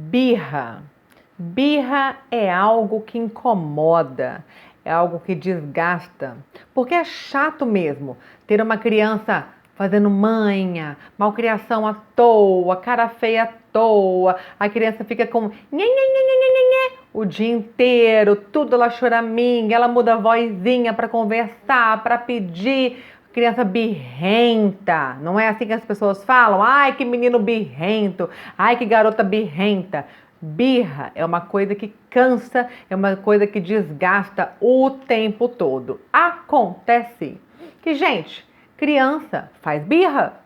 Birra. Birra é algo que incomoda, é algo que desgasta, porque é chato mesmo ter uma criança fazendo manha, malcriação à toa, cara feia à toa, a criança fica com nhe, o dia inteiro, tudo ela choraminga, ela muda a vozinha para conversar, para pedir. Criança birrenta, não é assim que as pessoas falam? Ai, que menino birrento, ai, que garota birrenta. Birra é uma coisa que cansa, é uma coisa que desgasta o tempo todo. Acontece que, gente, criança faz birra.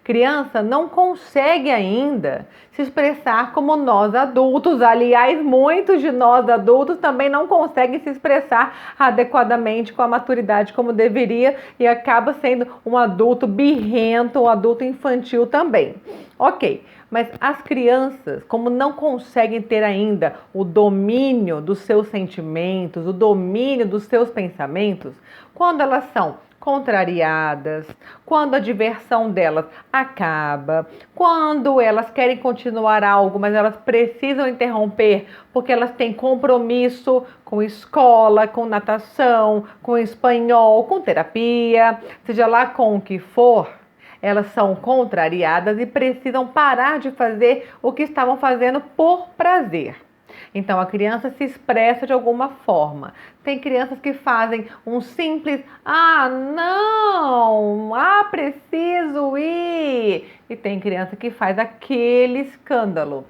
Criança não consegue ainda se expressar como nós adultos. Aliás, muitos de nós adultos também não conseguem se expressar adequadamente com a maturidade como deveria e acaba sendo um adulto birrento, um adulto infantil também. Ok, mas as crianças, como não conseguem ter ainda o domínio dos seus sentimentos, o domínio dos seus pensamentos, quando elas são contrariadas, quando a diversão delas acaba, quando elas querem continuar algo, mas elas precisam interromper porque elas têm compromisso com escola, com natação, com espanhol, com terapia, seja lá com o que for, elas são contrariadas e precisam parar de fazer o que estavam fazendo por prazer. Então a criança se expressa de alguma forma. Tem crianças que fazem um simples não, preciso ir. E tem criança que faz aquele escândalo.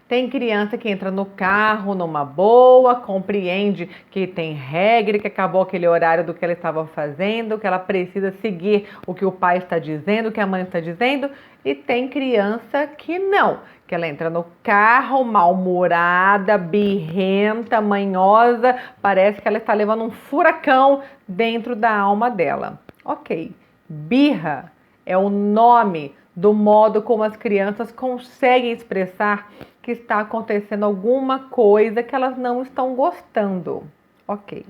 Tem criança que entra no carro numa boa, compreende que tem regra, que acabou aquele horário do que ela estava fazendo, que ela precisa seguir o que o pai está dizendo, o que a mãe está dizendo. E tem criança que não, que ela entra no carro mal-humorada, birrenta, manhosa, parece que ela está levando um furacão dentro da alma dela. Ok, birra é o nome do modo como as crianças conseguem expressar que está acontecendo alguma coisa que elas não estão gostando. Ok.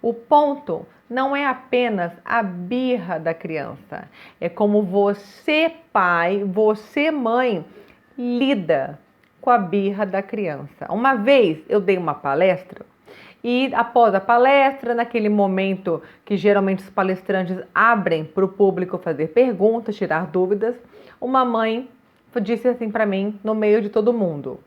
O ponto não é apenas a birra da criança, é como você, pai, você, mãe, lida com a birra da criança. Uma vez eu dei uma palestra e após a palestra, naquele momento que geralmente os palestrantes abrem para o público fazer perguntas, tirar dúvidas, uma mãe disse assim para mim, no meio de todo mundo: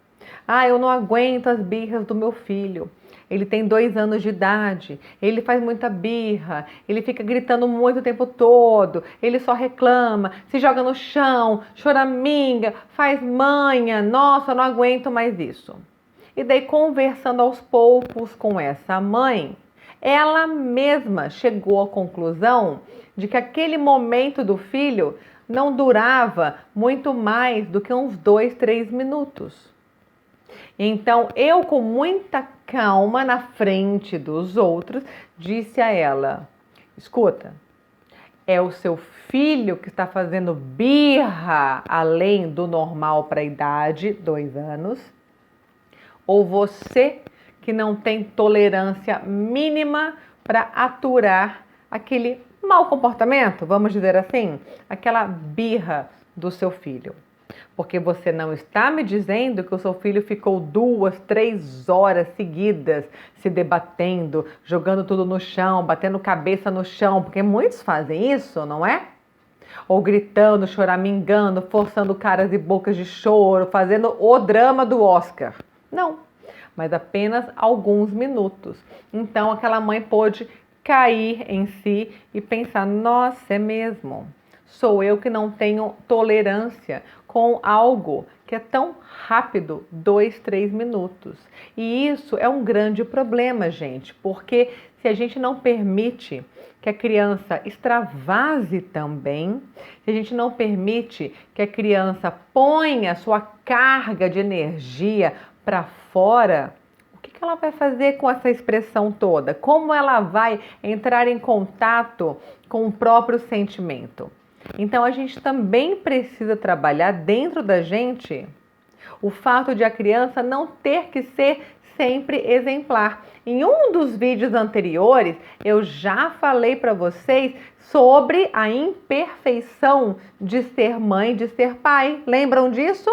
eu não aguento as birras do meu filho. Ele tem 2 anos de idade, ele faz muita birra, ele fica gritando muito o tempo todo, ele só reclama, se joga no chão, choraminga, faz manha, nossa, eu não aguento mais isso. E daí, conversando aos poucos com essa mãe, ela mesma chegou à conclusão de que aquele momento do filho não durava muito mais do que uns 2, 3 minutos. Então, eu, com muita calma na frente dos outros, disse a ela: escuta, é o seu filho que está fazendo birra além do normal para a idade, 2 anos, ou você que não tem tolerância mínima para aturar aquele mau comportamento, vamos dizer assim, aquela birra do seu filho. Porque você não está me dizendo que o seu filho ficou 2, 3 horas seguidas se debatendo, jogando tudo no chão, batendo cabeça no chão, porque muitos fazem isso, não é? Ou gritando, choramingando, forçando caras e bocas de choro, fazendo o drama do Oscar. Não, mas apenas alguns minutos. Então aquela mãe pôde cair em si e pensar: nossa, é mesmo? Sou eu que não tenho tolerância com algo que é tão rápido, 2, 3 minutos. E isso é um grande problema, gente, porque se a gente não permite que a criança extravase também, se a gente não permite que a criança ponha a sua carga de energia para fora, o que ela vai fazer com essa expressão toda? Como ela vai entrar em contato com o próprio sentimento? Então a gente também precisa trabalhar dentro da gente o fato de a criança não ter que ser sempre exemplar. Em um dos vídeos anteriores eu já falei para vocês sobre a imperfeição de ser mãe, de ser pai. Lembram disso?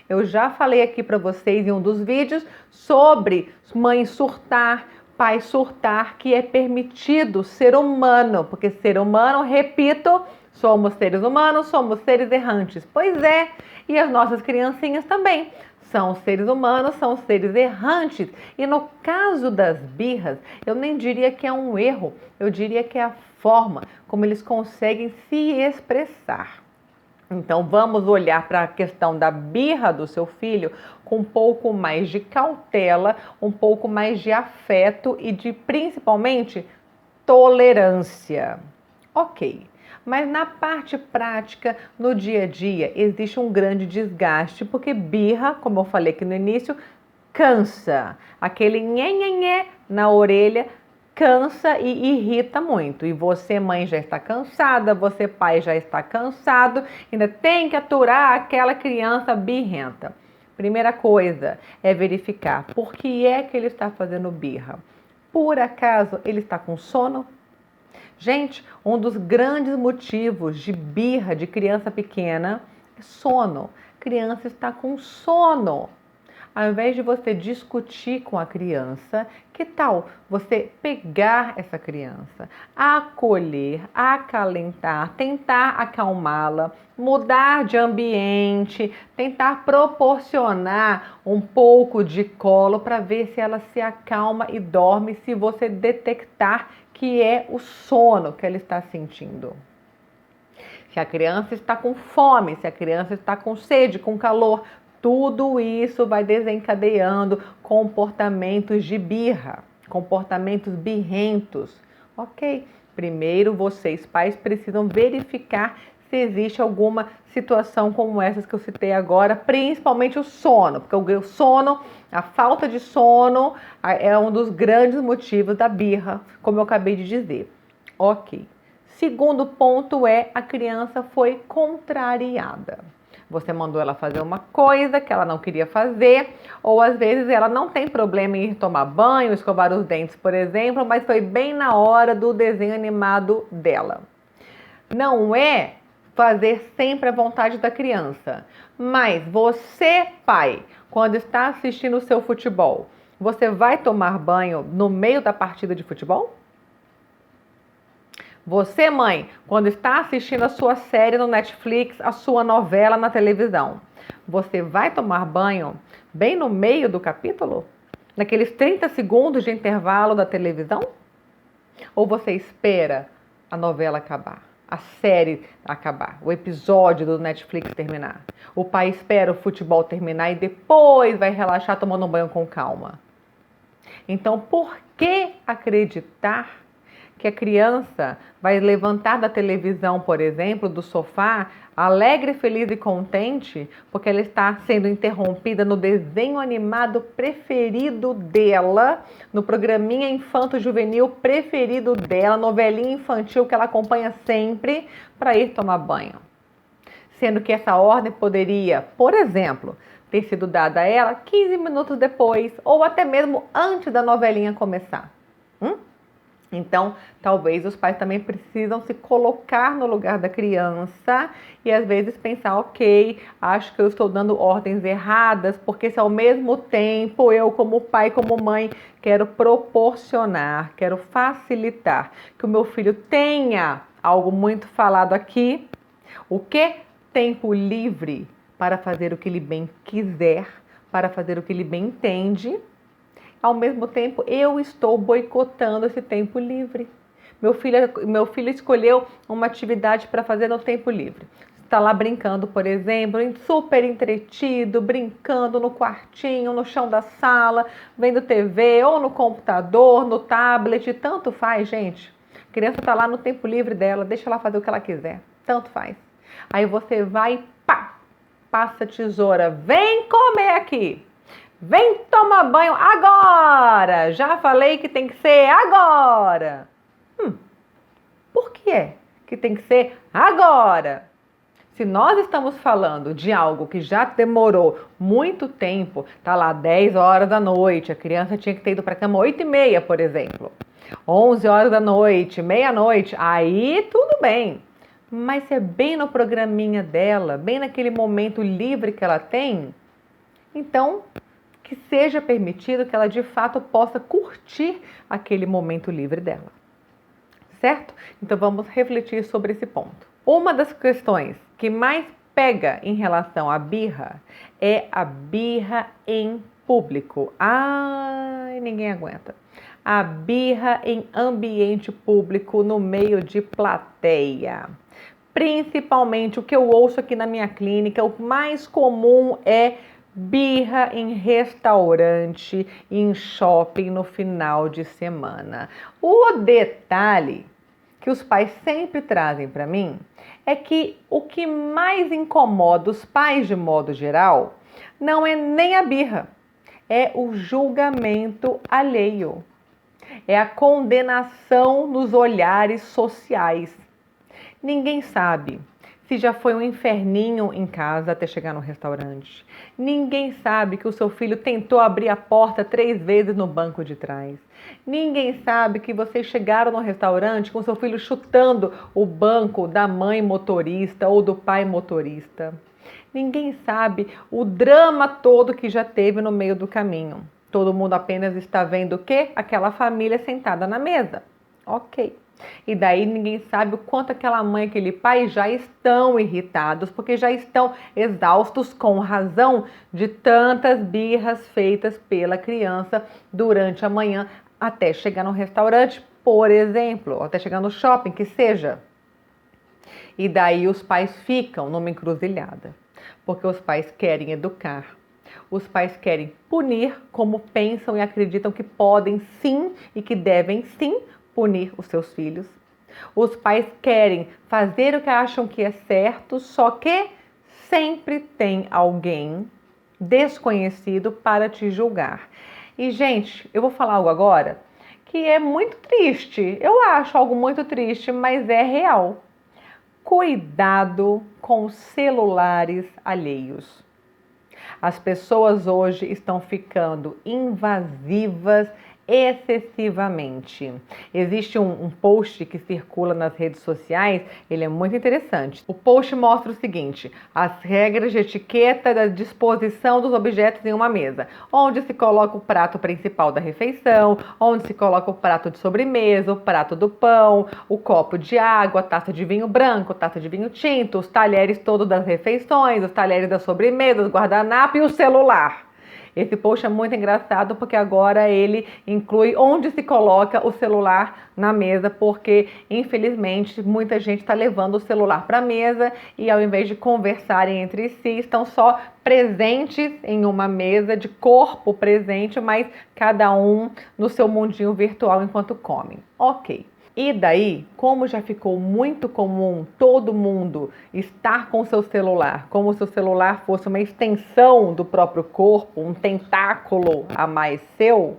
Eu já falei aqui para vocês em um dos vídeos sobre mãe surtar, pai surtar, que é permitido ser humano, porque ser humano, repito, somos seres humanos, somos seres errantes. Pois é, e as nossas criancinhas também. São seres humanos, são seres errantes. E no caso das birras, eu nem diria que é um erro, eu diria que é a forma como eles conseguem se expressar. Então vamos olhar para a questão da birra do seu filho com um pouco mais de cautela, um pouco mais de afeto e de principalmente tolerância. Ok. Mas na parte prática, no dia a dia, existe um grande desgaste, porque birra, como eu falei aqui no início, cansa. Aquele nhe na orelha cansa e irrita muito. E você, mãe, já está cansada, você, pai, já está cansado, ainda tem que aturar aquela criança birrenta. Primeira coisa é verificar por que é que ele está fazendo birra. Por acaso ele está com sono? Gente, um dos grandes motivos de birra de criança pequena é sono. Criança está com sono. Ao invés de você discutir com a criança, que tal você pegar essa criança, acolher, acalentar, tentar acalmá-la, mudar de ambiente, tentar proporcionar um pouco de colo para ver se ela se acalma e dorme, se você detectar que é o sono que ela está sentindo. Se a criança está com fome, se a criança está com sede, com calor, tudo isso vai desencadeando comportamentos de birra, comportamentos birrentos. Ok, primeiro vocês, pais, precisam verificar se existe alguma situação como essas que eu citei agora, principalmente o sono, porque o sono, a falta de sono é um dos grandes motivos da birra, como eu acabei de dizer. Ok. Segundo ponto é a criança foi contrariada. Você mandou ela fazer uma coisa que ela não queria fazer, ou às vezes ela não tem problema em ir tomar banho, escovar os dentes, por exemplo, mas foi bem na hora do desenho animado dela. Não é fazer sempre a vontade da criança, mas você, pai, quando está assistindo o seu futebol, você vai tomar banho no meio da partida de futebol? Você, mãe, quando está assistindo a sua série no Netflix, a sua novela na televisão, você vai tomar banho bem no meio do capítulo? Naqueles 30 segundos de intervalo da televisão? Ou você espera a novela acabar, a série acabar, o episódio do Netflix terminar? O pai espera o futebol terminar e depois vai relaxar tomando um banho com calma. Então, por que acreditar que a criança vai levantar da televisão, por exemplo, do sofá, alegre, feliz e contente, porque ela está sendo interrompida no desenho animado preferido dela, no programinha infanto-juvenil preferido dela, novelinha infantil que ela acompanha sempre, para ir tomar banho? Sendo que essa ordem poderia, por exemplo, ter sido dada a ela 15 minutos depois, ou até mesmo antes da novelinha começar. Então, talvez os pais também precisam se colocar no lugar da criança e às vezes pensar, ok, acho que eu estou dando ordens erradas, porque se ao mesmo tempo eu, como pai, como mãe, quero proporcionar, quero facilitar que o meu filho tenha algo muito falado aqui, o que? Tempo livre para fazer o que ele bem quiser, para fazer o que ele bem entende. Ao mesmo tempo, eu estou boicotando esse tempo livre. Meu filho escolheu uma atividade para fazer no tempo livre. Está lá brincando, por exemplo, super entretido, brincando no quartinho, no chão da sala, vendo TV, ou no computador, no tablet, tanto faz, gente. A criança está lá no tempo livre dela, deixa ela fazer o que ela quiser, tanto faz. Aí você vai e pá, passa a tesoura, vem comer aqui. Vem tomar banho agora! Já falei que tem que ser agora! Por que é que tem que ser agora? Se nós estamos falando de algo que já demorou muito tempo, tá lá 10 horas da noite, a criança tinha que ter ido para a cama 8h30, por exemplo. 11 horas da noite, meia-noite, aí tudo bem. Mas se é bem no programinha dela, bem naquele momento livre que ela tem, Então, que seja permitido que ela de fato possa curtir aquele momento livre dela. Certo? Então vamos refletir sobre esse ponto. Uma das questões que mais pega em relação à birra é a birra em público. Ai, ninguém aguenta. A birra em ambiente público no meio de plateia. Principalmente o que eu ouço aqui na minha clínica, o mais comum é birra em restaurante, em shopping no final de semana. O detalhe que os pais sempre trazem para mim é que o que mais incomoda os pais de modo geral não é nem a birra, é o julgamento alheio, é a condenação nos olhares sociais. Ninguém sabe se já foi um inferninho em casa até chegar no restaurante. Ninguém sabe que o seu filho tentou abrir a porta 3 vezes no banco de trás. Ninguém sabe que vocês chegaram no restaurante com seu filho chutando o banco da mãe motorista ou do pai motorista. Ninguém sabe o drama todo que já teve no meio do caminho. Todo mundo apenas está vendo o quê? Aquela família sentada na mesa. Ok. E daí ninguém sabe o quanto aquela mãe e aquele pai já estão irritados, porque já estão exaustos com razão de tantas birras feitas pela criança durante a manhã até chegar no restaurante, por exemplo, até chegar no shopping, que seja. E daí os pais ficam numa encruzilhada, porque os pais querem educar. Os pais querem punir como pensam e acreditam que podem sim e que devem sim punir os seus filhos. Os pais querem fazer o que acham que é certo, só que sempre tem alguém desconhecido para te julgar. E, gente, eu vou falar algo agora que é muito triste. Eu acho algo muito triste, mas é real. Cuidado com os celulares alheios. As pessoas hoje estão ficando invasivas excessivamente. Existe um post que circula nas redes sociais, ele é muito interessante. O post mostra o seguinte: as regras de etiqueta da disposição dos objetos em uma mesa, onde se coloca o prato principal da refeição, onde se coloca o prato de sobremesa, o prato do pão, o copo de água, a taça de vinho branco, a taça de vinho tinto, os talheres todos das refeições, os talheres das sobremesas, o guardanapo e o celular. Esse post é muito engraçado porque agora ele inclui onde se coloca o celular na mesa, porque infelizmente muita gente está levando o celular para a mesa e ao invés de conversarem entre si, estão só presentes em uma mesa, de corpo presente, mas cada um no seu mundinho virtual enquanto comem. Ok. E daí, como já ficou muito comum todo mundo estar com o seu celular, como se o celular fosse uma extensão do próprio corpo, um tentáculo a mais seu,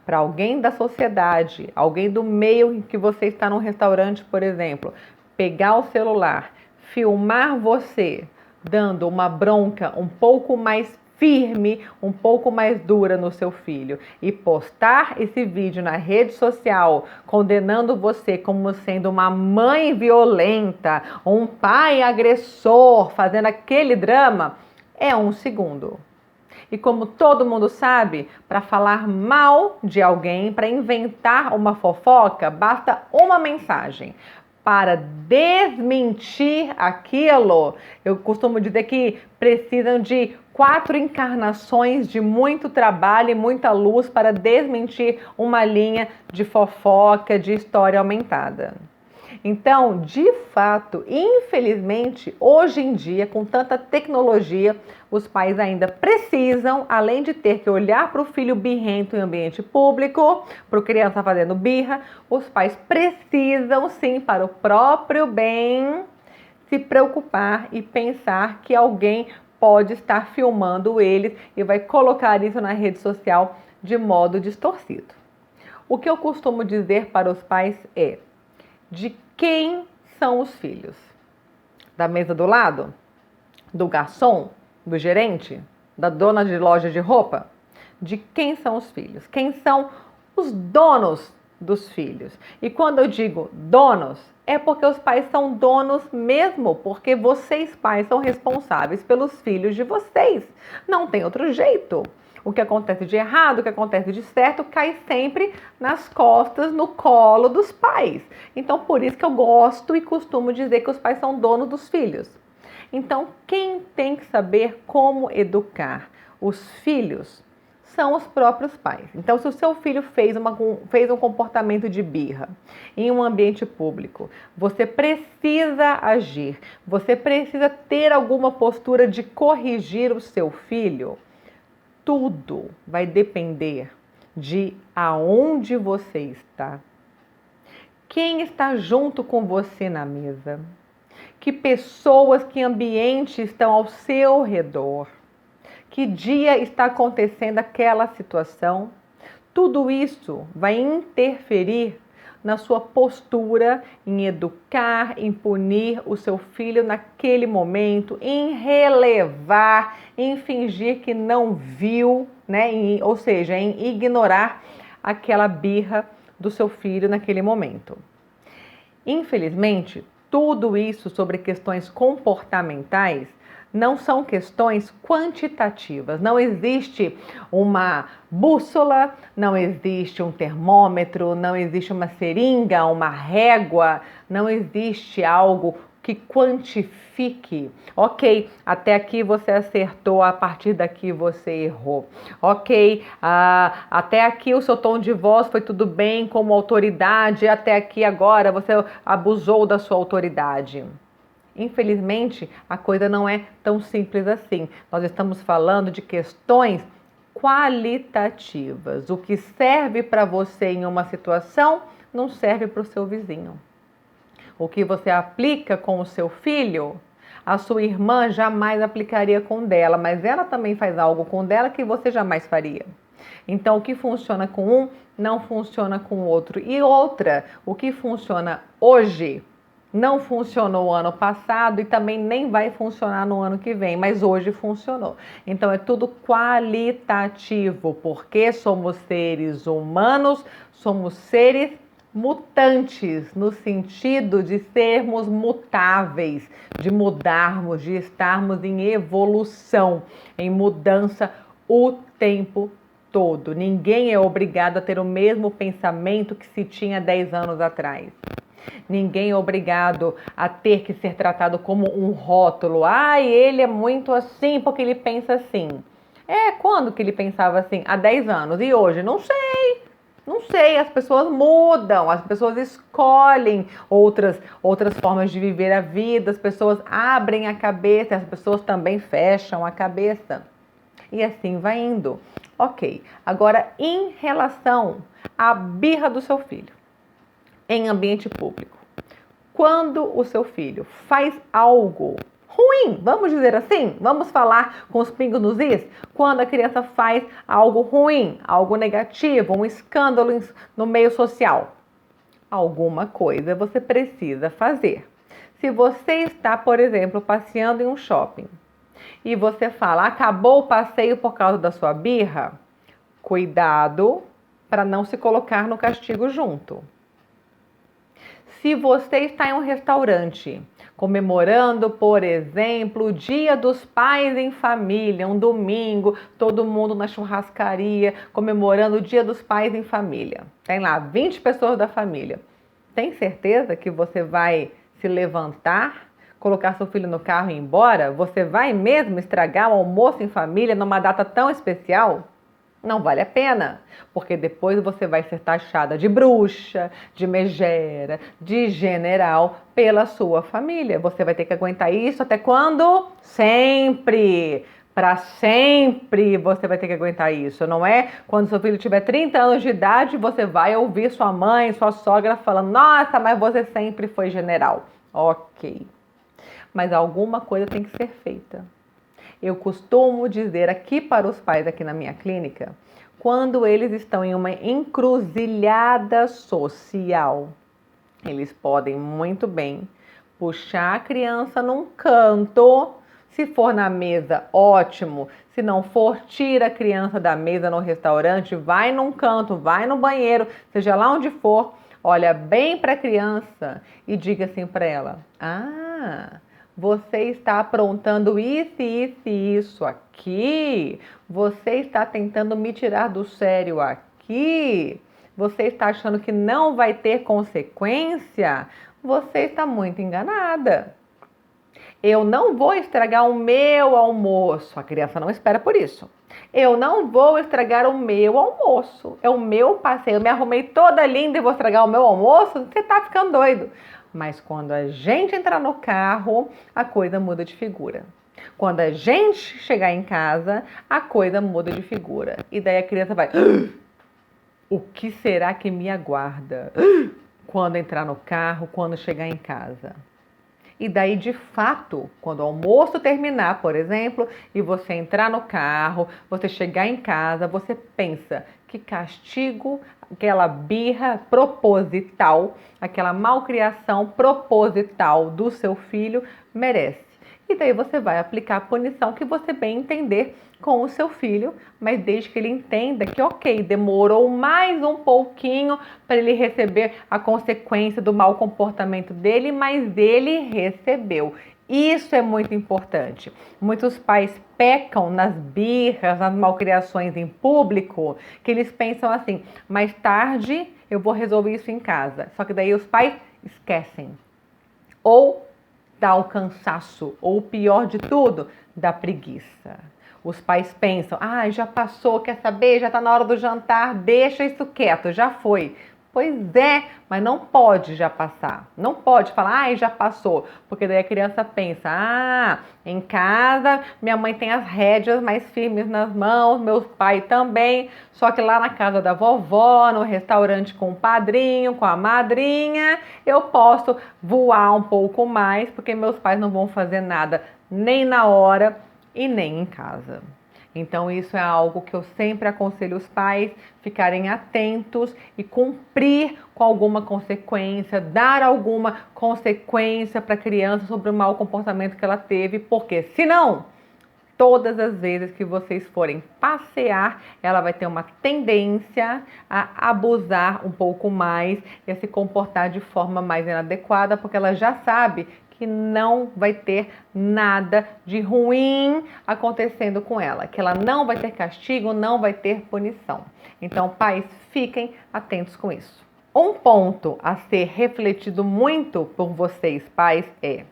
para alguém da sociedade, alguém do meio em que você está num restaurante, por exemplo, pegar o celular, filmar você dando uma bronca um pouco mais firme, um pouco mais dura no seu filho e postar esse vídeo na rede social condenando você como sendo uma mãe violenta, um pai agressor, fazendo aquele drama, é 1 segundo. E como todo mundo sabe, para falar mal de alguém, para inventar uma fofoca, basta uma mensagem. Para desmentir aquilo, eu costumo dizer que precisam de 4 encarnações de muito trabalho e muita luz para desmentir uma linha de fofoca, de história aumentada. Então, de fato, infelizmente, hoje em dia, com tanta tecnologia, os pais ainda precisam, além de ter que olhar para o filho birrento em ambiente público, para a criança fazendo birra, os pais precisam, sim, para o próprio bem, se preocupar e pensar que alguém pode estar filmando eles e vai colocar isso na rede social de modo distorcido. O que eu costumo dizer para os pais é: de quem são os filhos? Da mesa do lado? Do garçom? Do gerente? Da dona de loja de roupa? De quem são os filhos? Quem são os donos dos filhos. E quando eu digo donos, é porque os pais são donos mesmo, porque vocês, pais, são responsáveis pelos filhos de vocês. Não tem outro jeito. O que acontece de errado, o que acontece de certo, cai sempre nas costas, no colo dos pais. Então, por isso que eu gosto e costumo dizer que os pais são donos dos filhos. Então, quem tem que saber como educar os filhos são os próprios pais. Então, se o seu filho fez um comportamento de birra em um ambiente público, você precisa agir, você precisa ter alguma postura de corrigir o seu filho. Tudo vai depender de aonde você está. Quem está junto com você na mesa? Que pessoas, que ambientes estão ao seu redor? Que dia está acontecendo aquela situação? Tudo isso vai interferir na sua postura em educar, em punir o seu filho naquele momento, em relevar, em fingir que não viu, né? Ou seja, em ignorar aquela birra do seu filho naquele momento. Infelizmente, tudo isso sobre questões comportamentais não são questões quantitativas. Não existe uma bússola, não existe um termômetro, não existe uma seringa, uma régua, não existe algo que quantifique. Ok, até aqui você acertou, a partir daqui você errou. Ok, até aqui o seu tom de voz foi tudo bem como autoridade, até aqui agora você abusou da sua autoridade. Infelizmente, a coisa não é tão simples assim. Nós estamos falando de questões qualitativas. O que serve para você em uma situação não serve para o seu vizinho. O que você aplica com o seu filho, a sua irmã jamais aplicaria com dela, mas ela também faz algo com dela que você jamais faria. Então, o que funciona com um não funciona com o outro. E outra, o que funciona hoje não funcionou o ano passado e também nem vai funcionar no ano que vem, mas hoje funcionou. Então é tudo qualitativo, porque somos seres humanos, somos seres mutantes, no sentido de sermos mutáveis, de mudarmos, de estarmos em evolução, em mudança o tempo todo. Ninguém é obrigado a ter o mesmo pensamento que se tinha 10 anos atrás. Ninguém é obrigado a ter que ser tratado como um rótulo. Ele é muito assim porque ele pensa assim. Quando que ele pensava assim? Há 10 anos. E hoje? Não sei. Não sei, as pessoas mudam, as pessoas escolhem outras formas de viver a vida, as pessoas abrem a cabeça, as pessoas também fecham a cabeça. E assim vai indo. Ok, agora em relação à birra do seu filho em ambiente público. Quando o seu filho faz algo ruim, vamos dizer assim, vamos falar com os pingos nos is, quando a criança faz algo ruim, algo negativo, um escândalo no meio social, alguma coisa você precisa fazer. Se você está, por exemplo, passeando em um shopping e você fala, acabou o passeio por causa da sua birra, cuidado para não se colocar no castigo junto. Se você está em um restaurante comemorando, por exemplo, o Dia dos Pais em família, um domingo, todo mundo na churrascaria comemorando o Dia dos Pais em família. Tem lá 20 pessoas da família. Tem certeza que você vai se levantar, colocar seu filho no carro e ir embora? Você vai mesmo estragar o almoço em família numa data tão especial? Não vale a pena, porque depois você vai ser taxada de bruxa, de megera, de general pela sua família. Você vai ter que aguentar isso até quando? Sempre! Para sempre você vai ter que aguentar isso. Não é quando seu filho tiver 30 anos de idade, você vai ouvir sua mãe, sua sogra falando, nossa, mas você sempre foi general. Ok, mas alguma coisa tem que ser feita. Eu costumo dizer aqui para os pais aqui na minha clínica, quando eles estão em uma encruzilhada social, eles podem muito bem puxar a criança num canto, Se for na mesa, ótimo. Se não for, tira a criança da mesa no restaurante, vai num canto, vai no banheiro, seja lá onde for, olha bem para a criança e diga assim para ela: ah, você está aprontando isso, isso e isso aqui. Você está tentando me tirar do sério aqui. Você está achando que não vai ter consequência? Você está muito enganada. Eu não vou estragar o meu almoço. A criança não espera por isso. Eu não vou estragar o meu almoço. É o meu passeio. Eu me arrumei toda linda e vou estragar o meu almoço? Você tá ficando doido. Mas quando a gente entrar no carro, a coisa muda de figura. Quando a gente chegar em casa, a coisa muda de figura. E daí a criança vai: o que será que me aguarda quando entrar no carro, quando chegar em casa? E daí, de fato, quando o almoço terminar, por exemplo, e você entrar no carro, você chegar em casa, você pensa: que castigo aquela birra proposital, aquela malcriação proposital do seu filho merece. E daí você vai aplicar a punição que você bem entender com o seu filho, mas desde que ele entenda que, ok, demorou mais um pouquinho para ele receber a consequência do mau comportamento dele, mas ele recebeu. Isso é muito importante. Muitos pais pecam nas birras, nas malcriações em público, que eles pensam assim: mais tarde eu vou resolver isso em casa. Só que daí os pais esquecem. Ou dá o cansaço, ou o pior de tudo, da preguiça. Os pais pensam: ah, já passou, quer saber? Já está na hora do jantar, deixa isso quieto, já foi. Pois é, mas não pode já passar. Não pode falar: ah, já passou. Porque daí a criança pensa: ah, em casa minha mãe tem as rédeas mais firmes nas mãos, meu pai também. Só que lá na casa da vovó, no restaurante com o padrinho, com a madrinha, eu posso voar um pouco mais, porque meus pais não vão fazer nada nem na hora e nem em casa. Então isso é algo que eu sempre aconselho os pais ficarem atentos e cumprir com alguma consequência, dar alguma consequência para a criança sobre o mau comportamento que ela teve, porque senão, todas as vezes que vocês forem passear, ela vai ter uma tendência a abusar um pouco mais e a se comportar de forma mais inadequada, porque ela já sabe que não vai ter nada de ruim acontecendo com ela, que ela não vai ter castigo, não vai ter punição. Então, pais, fiquem atentos com isso. Um ponto a ser refletido muito por vocês, pais, é: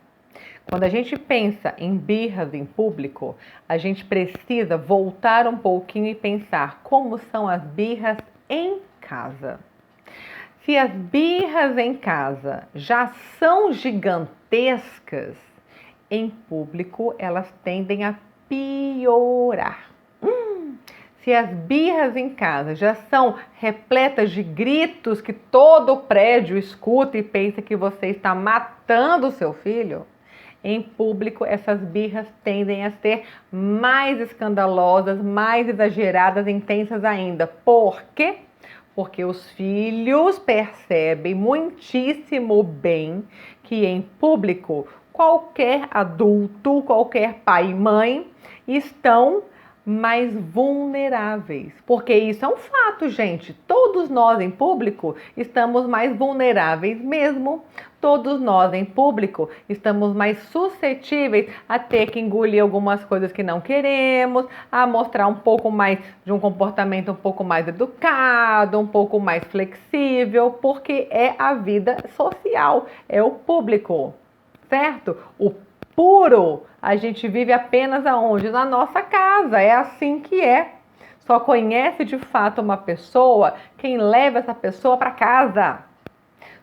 quando a gente pensa em birras em público, a gente precisa voltar um pouquinho e pensar como são as birras em casa. Se as birras em casa já são gigantescas, em público elas tendem a piorar. Se as birras em casa já são repletas de gritos que todo o prédio escuta e pensa que você está matando o seu filho, em público essas birras tendem a ser mais escandalosas, mais exageradas, intensas ainda. Por quê? Porque os filhos percebem muitíssimo bem que em público qualquer adulto, qualquer pai e mãe estão mais vulneráveis. Porque isso é um fato, gente. Todos nós em público estamos mais vulneráveis mesmo. Todos nós em público estamos mais suscetíveis a ter que engolir algumas coisas que não queremos, a mostrar um pouco mais de um comportamento um pouco mais educado, um pouco mais flexível, porque é a vida social, é o público, certo? O puro a gente vive apenas aonde? Na nossa casa, é assim que é. Só conhece de fato uma pessoa quem leva essa pessoa para casa.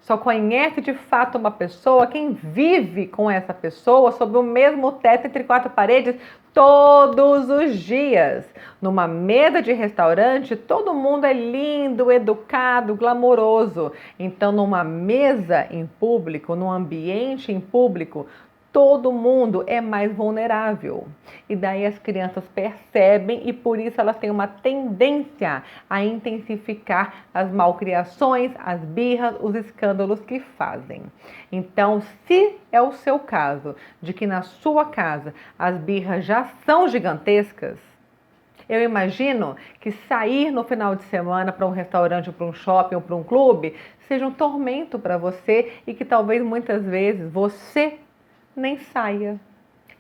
Só conhece de fato uma pessoa quem vive com essa pessoa sob o mesmo teto entre quatro paredes todos os dias. Numa mesa de restaurante, todo mundo é lindo, educado, glamouroso. Então, numa mesa em público, num ambiente em público, todo mundo é mais vulnerável. E daí as crianças percebem e por isso elas têm uma tendência a intensificar as malcriações, as birras, os escândalos que fazem. Então, se é o seu caso, de que na sua casa as birras já são gigantescas, eu imagino que sair no final de semana para um restaurante, para um shopping ou para um clube seja um tormento para você e que talvez muitas vezes você nem saia.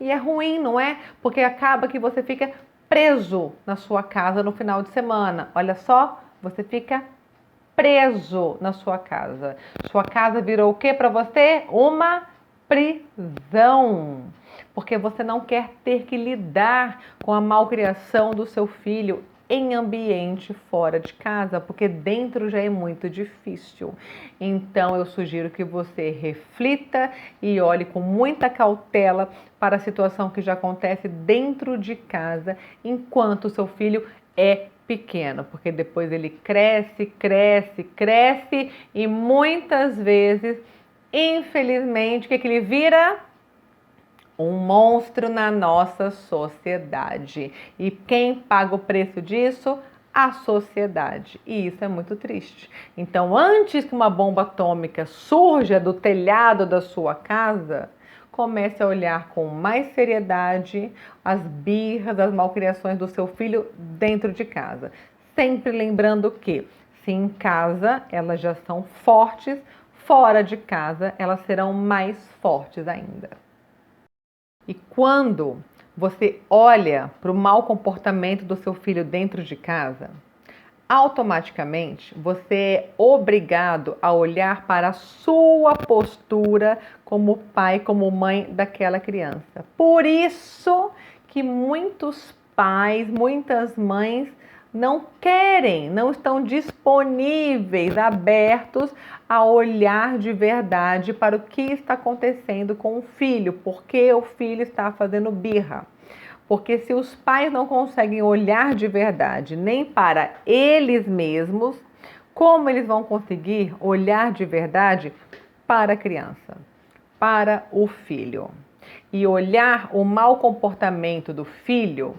E é ruim, não é? Porque acaba que você fica preso na sua casa no final de semana. Olha só, você fica preso na sua casa. Sua casa virou o que para você? Uma prisão. Porque você não quer ter que lidar com a malcriação do seu filho em ambiente fora de casa, porque dentro já é muito difícil. Então eu sugiro que você reflita e olhe com muita cautela para a situação que já acontece dentro de casa enquanto o seu filho é pequeno, porque depois ele cresce, cresce, cresce e muitas vezes, infelizmente, o que ele vira? Um monstro na nossa sociedade. E quem paga o preço disso? A sociedade. E isso é muito triste. Então, antes que uma bomba atômica surja do telhado da sua casa, comece a olhar com mais seriedade as birras, as malcriações do seu filho dentro de casa. Sempre lembrando que, se em casa elas já são fortes, fora de casa elas serão mais fortes ainda. E quando você olha para o mau comportamento do seu filho dentro de casa, automaticamente você é obrigado a olhar para a sua postura como pai, como mãe daquela criança. Por isso que muitos pais, muitas mães não querem, não estão disponíveis, abertos a olhar de verdade para o que está acontecendo com o filho, porque o filho está fazendo birra. Porque se os pais não conseguem olhar de verdade nem para eles mesmos, como eles vão conseguir olhar de verdade para a criança, para o filho? E olhar o mau comportamento do filho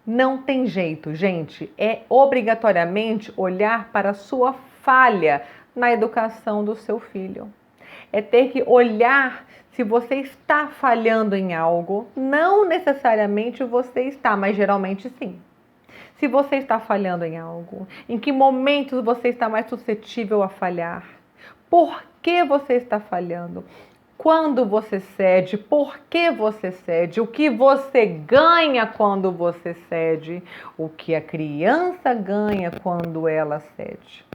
não tem jeito, gente. É obrigatoriamente olhar para a sua falha na educação do seu filho. É ter que olhar se você está falhando em algo. Não necessariamente você está, mas geralmente sim. Se você está falhando em algo, em que momentos você está mais suscetível a falhar? Por que você está falhando? Quando você cede, por que você cede, o que você ganha quando você cede, o que a criança ganha quando ela cede.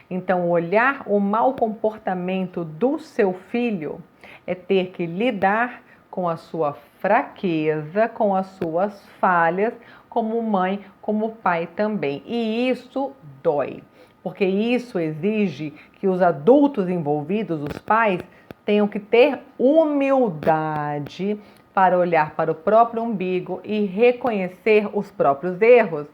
Então, olhar o mau comportamento do seu filho é ter que lidar com a sua fraqueza, com as suas falhas, como mãe, como pai também. E isso dói, porque isso exige que os adultos envolvidos, os pais, tenham que ter humildade para olhar para o próprio umbigo e reconhecer os próprios erros.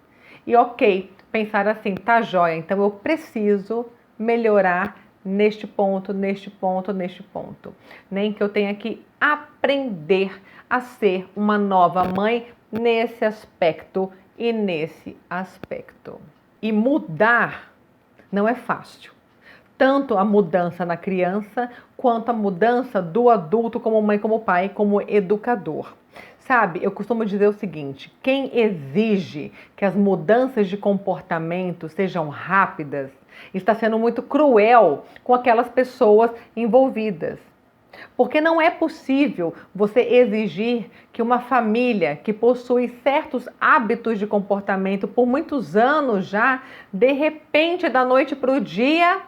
E ok, pensar assim, tá joia, então eu preciso melhorar neste ponto, neste ponto, neste ponto. Nem que eu tenha que aprender a ser uma nova mãe nesse aspecto e nesse aspecto. E mudar não é fácil. Tanto a mudança na criança, quanto a mudança do adulto como mãe, como pai, como educador. Sabe, eu costumo dizer o seguinte, quem exige que as mudanças de comportamento sejam rápidas, está sendo muito cruel com aquelas pessoas envolvidas. Porque não é possível você exigir que uma família que possui certos hábitos de comportamento por muitos anos já, de repente, da noite para o dia,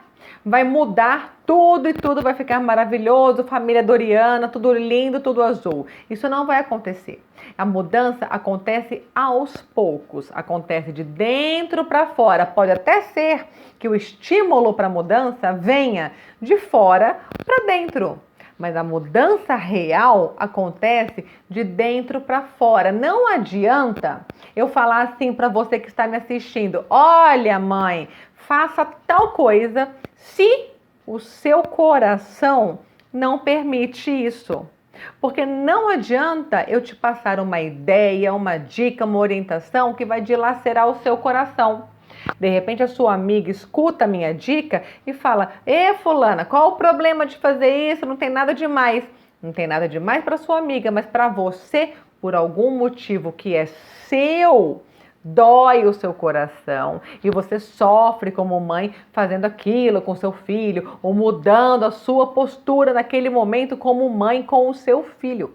vai mudar tudo e tudo vai ficar maravilhoso, família doriana, tudo lindo, tudo azul. Isso não vai acontecer. A mudança acontece aos poucos, acontece de dentro para fora. Pode até ser que o estímulo para a mudança venha de fora para dentro. Mas a mudança real acontece de dentro para fora. Não adianta eu falar assim para você que está me assistindo: olha, mãe, faça tal coisa, se o seu coração não permite isso. Porque não adianta eu te passar uma ideia, uma dica, uma orientação que vai dilacerar o seu coração. De repente a sua amiga escuta a minha dica e fala: "Ê, fulana, qual o problema de fazer isso? Não tem nada demais." Não tem nada demais para sua amiga, mas para você, por algum motivo que é seu, dói o seu coração e você sofre como mãe fazendo aquilo com seu filho ou mudando a sua postura naquele momento como mãe com o seu filho.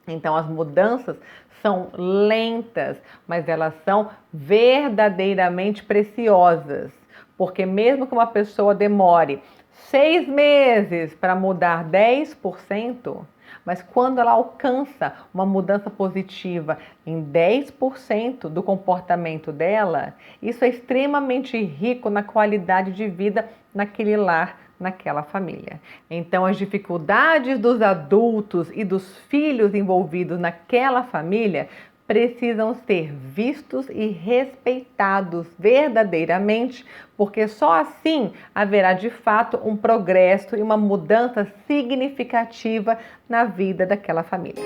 Então as mudanças são lentas, mas elas são verdadeiramente preciosas, porque mesmo que uma pessoa demore 6 meses para mudar 10%, mas quando ela alcança uma mudança positiva em 10% do comportamento dela, isso é extremamente rico na qualidade de vida naquele lar, naquela família. Então, as dificuldades dos adultos e dos filhos envolvidos naquela família precisam ser vistos e respeitados verdadeiramente, porque só assim haverá de fato um progresso e uma mudança significativa na vida daquela família.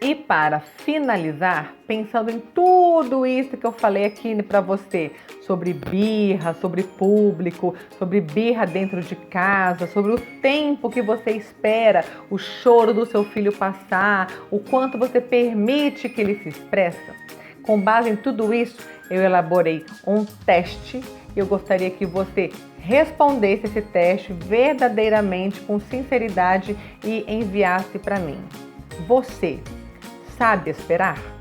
E para finalizar, pensando em tudo isso que eu falei aqui para você, sobre birra, sobre público, sobre birra dentro de casa, sobre o tempo que você espera o choro do seu filho passar, o quanto você permite que ele se expressa. Com base em tudo isso, eu elaborei um teste e eu gostaria que você respondesse esse teste verdadeiramente, com sinceridade e enviasse para mim. Você sabe esperar?